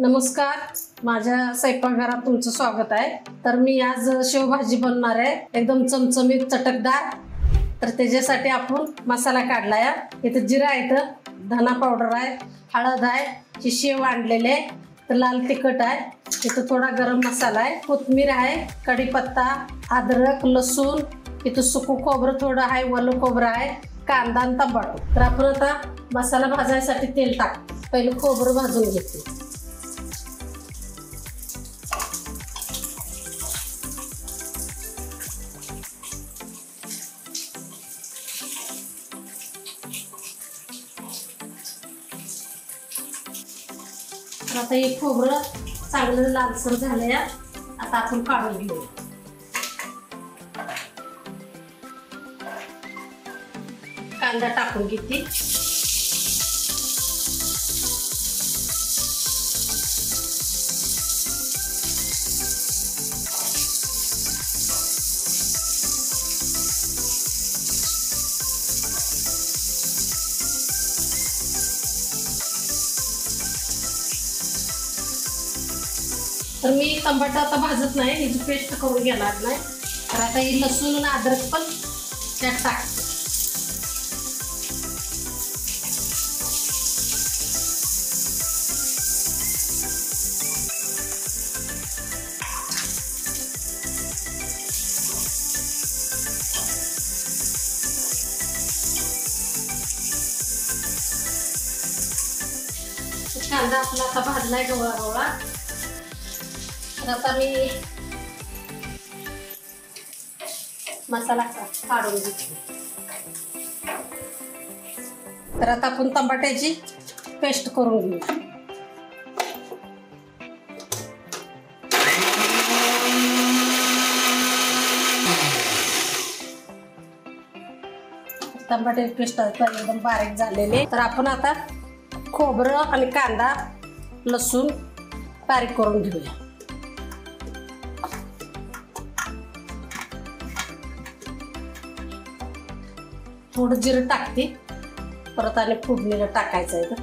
नमस्कार, माझ्या स्वयंपाकघरात तुमचं स्वागत आहे। तर मी आज शेवभाजी बनवणार आहे, एकदम चमचमीत चटकदार। तर त्याच्यासाठी आपण मसाला काढलाय। इथे जिरा आहे, धना पावडर आहे, हळद आहे, शेव आणलेले, तर लाल तिखट आहे, इथे थोडा गरम मसाला आहे, कोथिंबीर आहे, कढीपत्ता, अद्रक, लसूण, इथे सुकं खोबरं थोडं आहे, ओलं खोबरं आहे, कांदा आणि टमाटो। तर आपण आता मसाला भाजायसाठी तेल टाकतो। पहिले खोबरं भाजून घेते। आता हे खोबरं चांगलं लालसर झालंय, आता आपण काढून घेऊया। कांदा टाकून घेते। तर मी टमाटर आता भाजत नाही, हिची पेस्ट करून घेणार नाही। तर आता ही लसूण आणि अद्रक पण त्यात टाकते। कांदा आपला आता भाजलाय गवळा गवळा। तर आता मी मसाला काढून घेते। तर आता आपण टमाट्याची पेस्ट करून घेऊ। टमाट्याची पेस्ट एकदम बारीक झालेली। तर आपण आता खोबरं आणि कांदा लसूण बारीक करून घेऊया। थोडं जिरं टाकते, परत आणि फोडणीला टाकायचं आहे।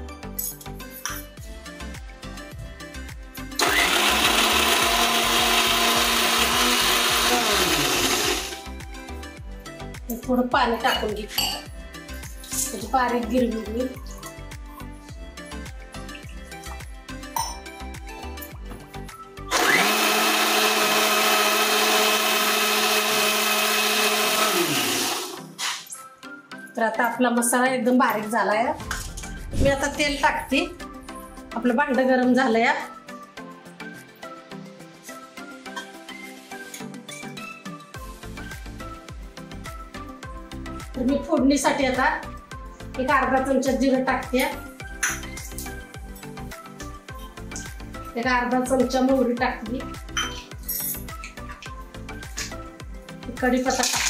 थोडं पाणी टाकून घेते, म्हणजे बारीक गिरवी। तर आता आपला मसाला एकदम बारीक झालाय। मी आता तेल टाकते, आपलं भांड गरम झालंय। तर मी फोडणीसाठी आता एक अर्धा चमचा जिरं टाकते, एक अर्धा चमचा मोहरी टाकली, कढीपत्ता टाकते।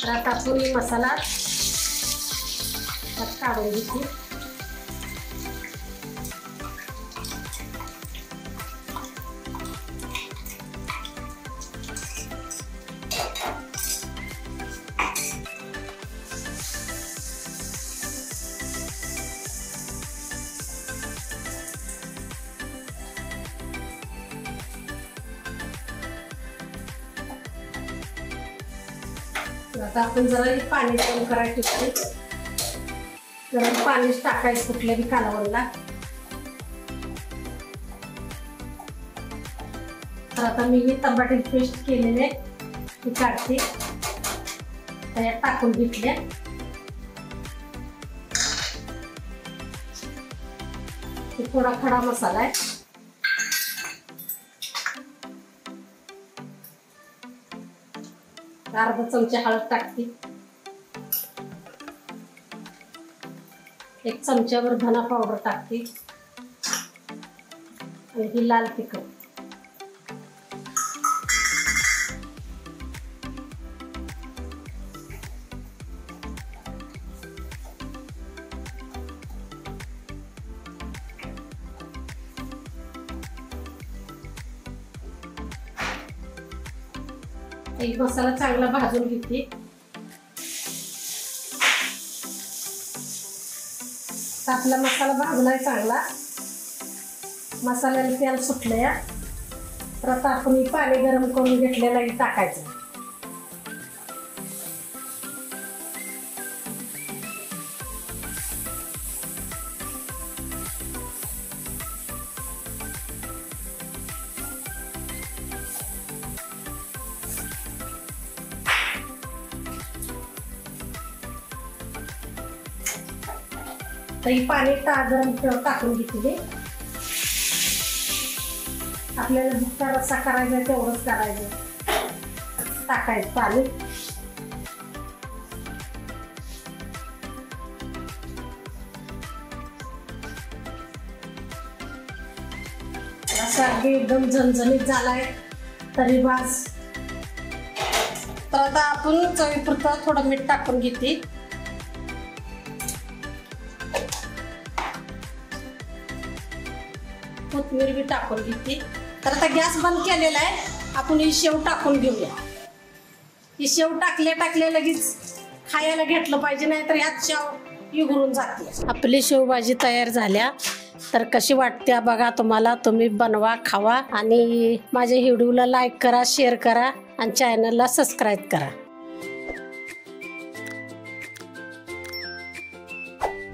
तर आता आपण मसाला काढून घेते। आता आपण जरा पाणी गरम करायचं, गरम पाणीच टाकायचं कुठल्या बी कालवणला। तर आता मी ही टमाट्याची पेस्ट केलेले ती काढते, त्यात टाकून घेतले। थोडा खडा मसाला आहे, अर्धा चमचा हळद टाकते, एक चमच्यावर धना पावडर टाकते, आणि ही लाल तिखट। एक मसाला चांगला भाजून घेते। आपला मसाला भाजलाय चांगला, मसाल्याला तेल सुटलंय. तर आता आपण पाणी गरम करून घेतलेलं टाकायचं. तर ही पाणी गरम टाकून घेतली. आपल्याला जितका रस्सा करायचा तेवढंच करायचं, टाकायचं पाणी. रस्सा अगदी एकदम झणझणीत झालाय तरी बास. तर आता आपण चवीपुरतं थोडं मीठ टाकून घेते. कोथिंबीर बी टाकून घेते. तर आता गॅस बंद केलेला आहे. आपण ही शेव टाकून घेऊया. ही शेव टाकल्या लगेच खायला घेतलं पाहिजे, नाही तर ह्यात शेव इगळून जाते. आपली शेवभाजी तयार झाल्या. तर कशी वाटते बघा तुम्हाला. तुम्ही बनवा, खावा आणि माझ्या व्हिडिओला लाईक करा, शेअर करा आणि चॅनलला सबस्क्राईब करा.